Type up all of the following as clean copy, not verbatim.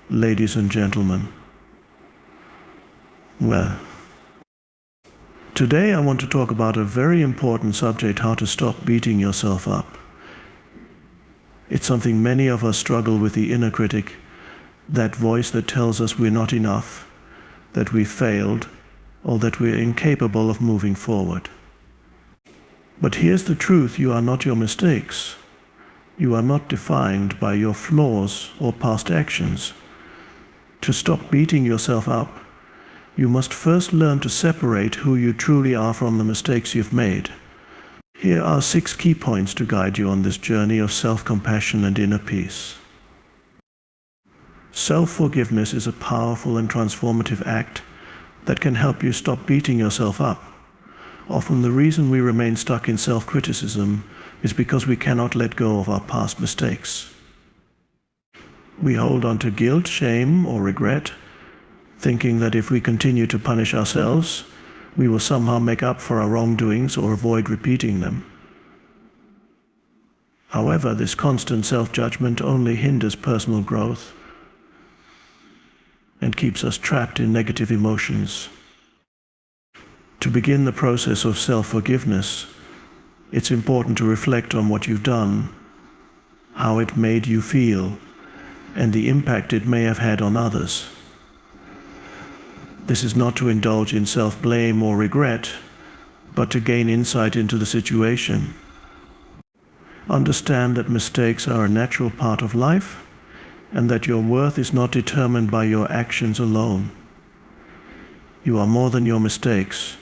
ladies and gentlemen. Well, today I want to talk about a very important subject: how to stop beating yourself up. It's something many of us struggle with, the inner critic, that voice that tells us we're not enough, that we failed, or that we're incapable of moving forward. But here's the truth: you are not your mistakes. You are not defined by your flaws or past actions. To stop beating yourself up, you must first learn to separate who you truly are from the mistakes you've made. Here are 6 key points to guide you on this journey of self-compassion and inner peace. Self-forgiveness is a powerful and transformative act that can help you stop beating yourself up. Often the reason we remain stuck in self-criticism is because we cannot let go of our past mistakes. We hold on to guilt, shame, or regret, thinking that if we continue to punish ourselves, we will somehow make up for our wrongdoings or avoid repeating them. However, this constant self-judgment only hinders personal growth and keeps us trapped in negative emotions. To begin the process of self-forgiveness, it's important to reflect on what you've done, how it made you feel, and the impact it may have had on others. This is not to indulge in self-blame or regret, but to gain insight into the situation. Understand that mistakes are a natural part of life, and that your worth is not determined by your actions alone. You are more than your mistakes.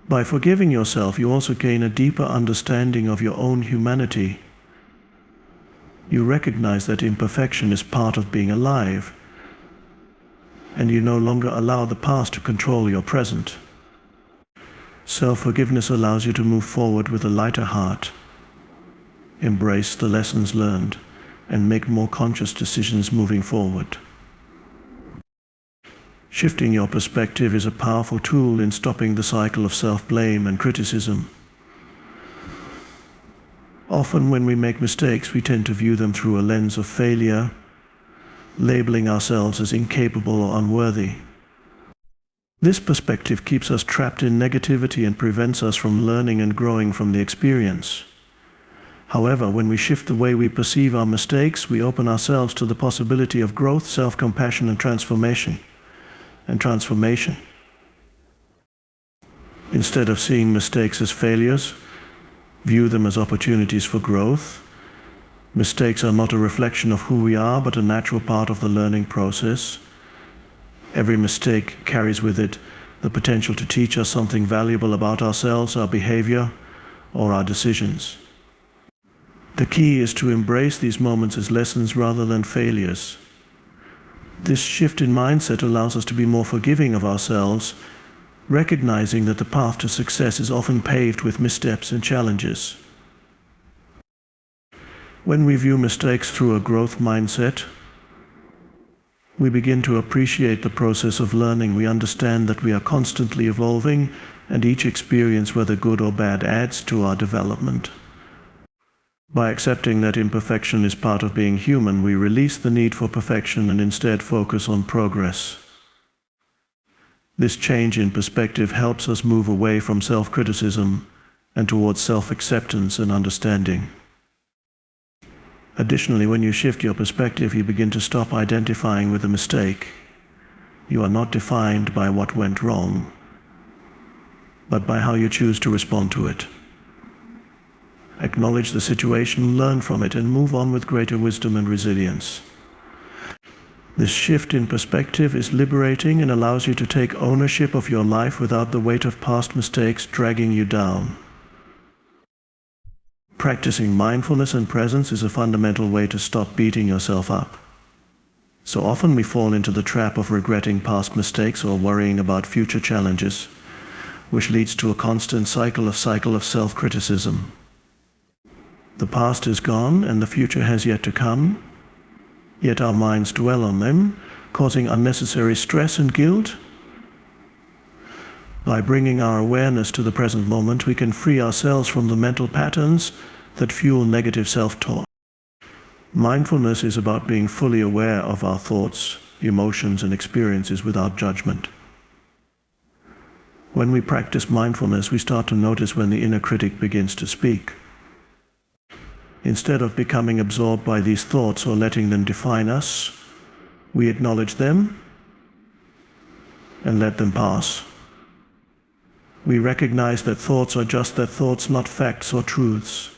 By forgiving yourself, you also gain a deeper understanding of your own humanity. You recognize that imperfection is part of being alive, and you no longer allow the past to control your present. Self-forgiveness allows you to move forward with a lighter heart, embrace the lessons learned, and make more conscious decisions moving forward. Shifting your perspective is a powerful tool in stopping the cycle of self-blame and criticism. Often when we make mistakes, we tend to view them through a lens of failure, labeling ourselves as incapable or unworthy. This perspective keeps us trapped in negativity and prevents us from learning and growing from the experience. However, when we shift the way we perceive our mistakes, we open ourselves to the possibility of growth, self-compassion, and transformation. Instead of seeing mistakes as failures, view them as opportunities for growth. Mistakes are not a reflection of who we are, but a natural part of the learning process. Every mistake carries with it the potential to teach us something valuable about ourselves, our behavior, or our decisions. The key is to embrace these moments as lessons rather than failures. This shift in mindset allows us to be more forgiving of ourselves, recognizing that the path to success is often paved with missteps and challenges. When we view mistakes through a growth mindset, we begin to appreciate the process of learning. We understand that we are constantly evolving, and each experience, whether good or bad, adds to our development. By accepting that imperfection is part of being human, we release the need for perfection and instead focus on progress. This change in perspective helps us move away from self-criticism and towards self-acceptance and understanding. Additionally, when you shift your perspective, you begin to stop identifying with the mistake. You are not defined by what went wrong, but by how you choose to respond to it. Acknowledge the situation, learn from it, and move on with greater wisdom and resilience. This shift in perspective is liberating and allows you to take ownership of your life without the weight of past mistakes dragging you down. Practicing mindfulness and presence is a fundamental way to stop beating yourself up. So often we fall into the trap of regretting past mistakes or worrying about future challenges, which leads to a constant cycle of self-criticism. The past is gone and the future has yet to come, yet our minds dwell on them, causing unnecessary stress and guilt. By bringing our awareness to the present moment, we can free ourselves from the mental patterns that fuel negative self-talk. Mindfulness is about being fully aware of our thoughts, emotions, and experiences without judgment. When we practice mindfulness, we start to notice when the inner critic begins to speak. Instead of becoming absorbed by these thoughts or letting them define us, we acknowledge them and let them pass. We recognize that thoughts are just that thoughts, not facts or truths.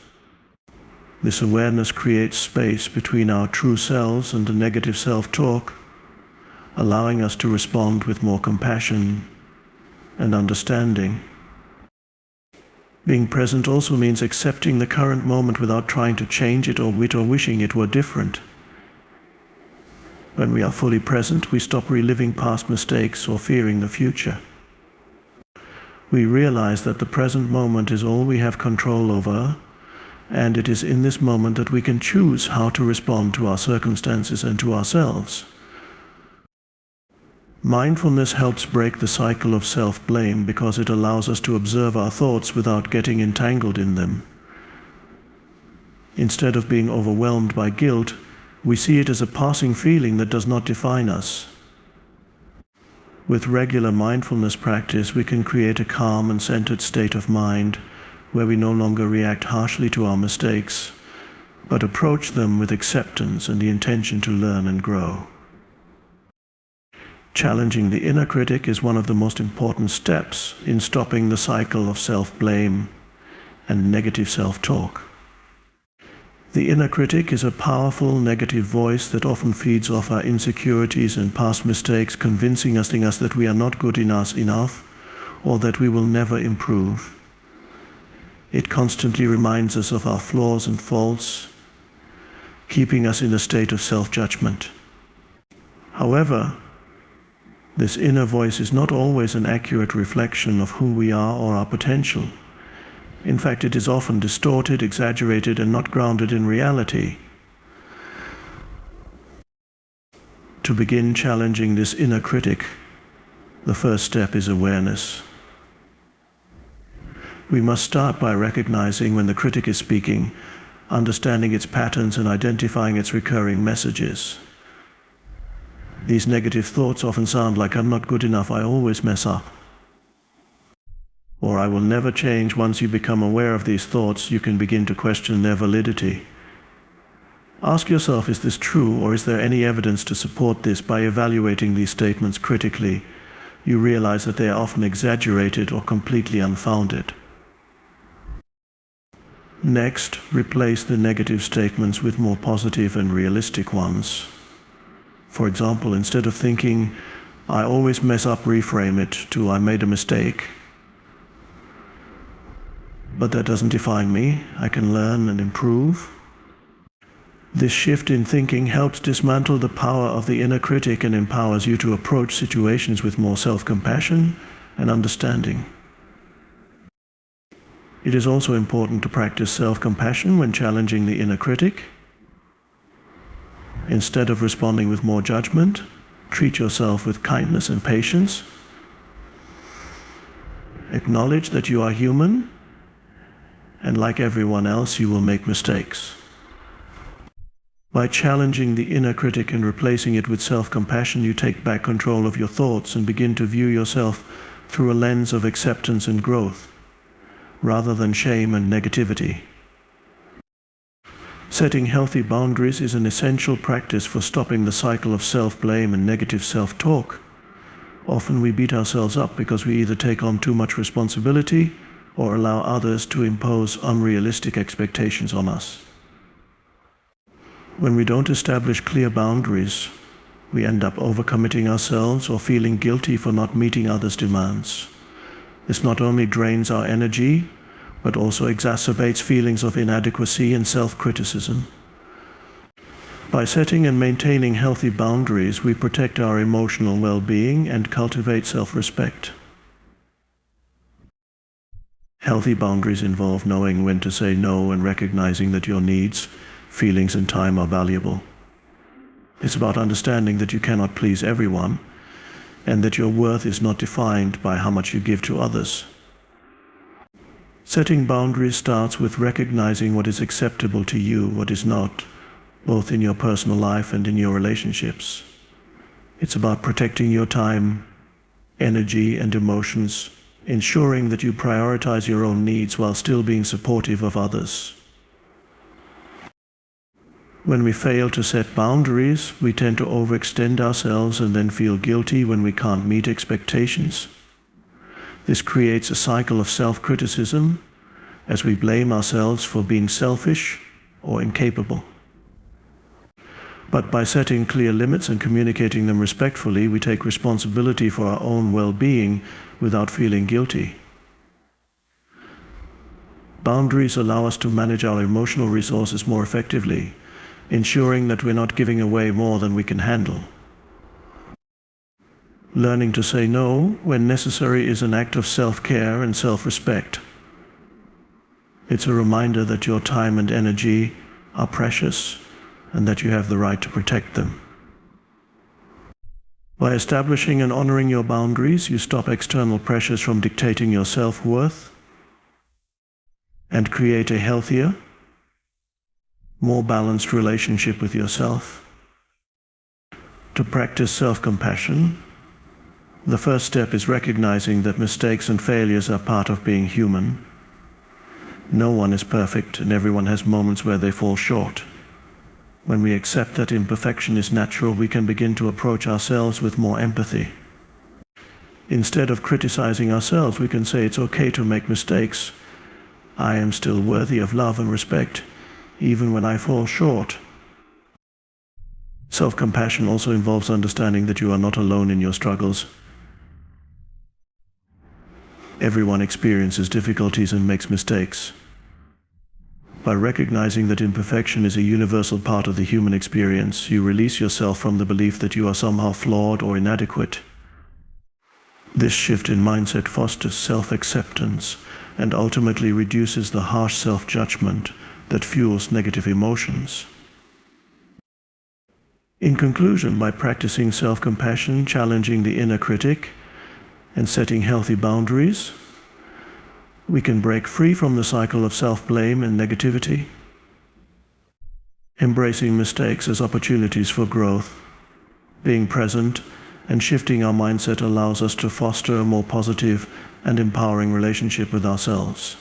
This awareness creates space between our true selves and the negative self-talk, allowing us to respond with more compassion and understanding. Being present also means accepting the current moment without trying to change it or wishing it were different. When we are fully present, we stop reliving past mistakes or fearing the future. We realize that the present moment is all we have control over, and it is in this moment that we can choose how to respond to our circumstances and to ourselves. Mindfulness helps break the cycle of self-blame because it allows us to observe our thoughts without getting entangled in them. Instead of being overwhelmed by guilt, we see it as a passing feeling that does not define us. With regular mindfulness practice, we can create a calm and centered state of mind where we no longer react harshly to our mistakes, but approach them with acceptance and the intention to learn and grow. Challenging the inner critic is one of the most important steps in stopping the cycle of self-blame and negative self-talk. The inner critic is a powerful negative voice that often feeds off our insecurities and past mistakes, convincing us that we are not good enough or that we will never improve. It constantly reminds us of our flaws and faults, keeping us in a state of self-judgment. However, this inner voice is not always an accurate reflection of who we are or our potential. In fact, it is often distorted, exaggerated, and not grounded in reality. To begin challenging this inner critic, the first step is awareness. We must start by recognizing when the critic is speaking, understanding its patterns and identifying its recurring messages. These negative thoughts often sound like, "I'm not good enough, I always mess up." Or "I will never change." Once you become aware of these thoughts, you can begin to question their validity. Ask yourself, is this true, or is there any evidence to support this? By evaluating these statements critically, you realize that they are often exaggerated or completely unfounded. Next, replace the negative statements with more positive and realistic ones. For example, instead of thinking, "I always mess up," reframe it to, "I made a mistake. But that doesn't define me. I can learn and improve." This shift in thinking helps dismantle the power of the inner critic and empowers you to approach situations with more self-compassion and understanding. It is also important to practice self-compassion when challenging the inner critic. Instead of responding with more judgment, treat yourself with kindness and patience. Acknowledge that you are human, and like everyone else, you will make mistakes. By challenging the inner critic and replacing it with self-compassion, you take back control of your thoughts and begin to view yourself through a lens of acceptance and growth, rather than shame and negativity. Setting healthy boundaries is an essential practice for stopping the cycle of self-blame and negative self-talk. Often we beat ourselves up because we either take on too much responsibility or allow others to impose unrealistic expectations on us. When we don't establish clear boundaries, we end up overcommitting ourselves or feeling guilty for not meeting others' demands. This not only drains our energy, but also exacerbates feelings of inadequacy and self-criticism. By setting and maintaining healthy boundaries, we protect our emotional well-being and cultivate self-respect. Healthy boundaries involve knowing when to say no and recognizing that your needs, feelings, and time are valuable. It's about understanding that you cannot please everyone and that your worth is not defined by how much you give to others. Setting boundaries starts with recognizing what is acceptable to you, what is not, both in your personal life and in your relationships. It's about protecting your time, energy, and emotions, ensuring that you prioritize your own needs while still being supportive of others. When we fail to set boundaries, we tend to overextend ourselves and then feel guilty when we can't meet expectations. This creates a cycle of self-criticism as we blame ourselves for being selfish or incapable. But by setting clear limits and communicating them respectfully, we take responsibility for our own well-being without feeling guilty. Boundaries allow us to manage our emotional resources more effectively, ensuring that we're not giving away more than we can handle. Learning to say no when necessary is an act of self-care and self-respect. It's a reminder that your time and energy are precious and that you have the right to protect them. By establishing and honoring your boundaries, you stop external pressures from dictating your self-worth and create a healthier, more balanced relationship with yourself. To practice self-compassion, the first step is recognizing that mistakes and failures are part of being human. No one is perfect, and everyone has moments where they fall short. When we accept that imperfection is natural, we can begin to approach ourselves with more empathy. Instead of criticizing ourselves, we can say it's okay to make mistakes. I am still worthy of love and respect, even when I fall short. Self-compassion also involves understanding that you are not alone in your struggles. Everyone experiences difficulties and makes mistakes. By recognizing that imperfection is a universal part of the human experience, you release yourself from the belief that you are somehow flawed or inadequate. This shift in mindset fosters self-acceptance and ultimately reduces the harsh self-judgment that fuels negative emotions. In conclusion, by practicing self-compassion, challenging the inner critic, and setting healthy boundaries, we can break free from the cycle of self-blame and negativity. Embracing mistakes as opportunities for growth, being present, and shifting our mindset allows us to foster a more positive and empowering relationship with ourselves.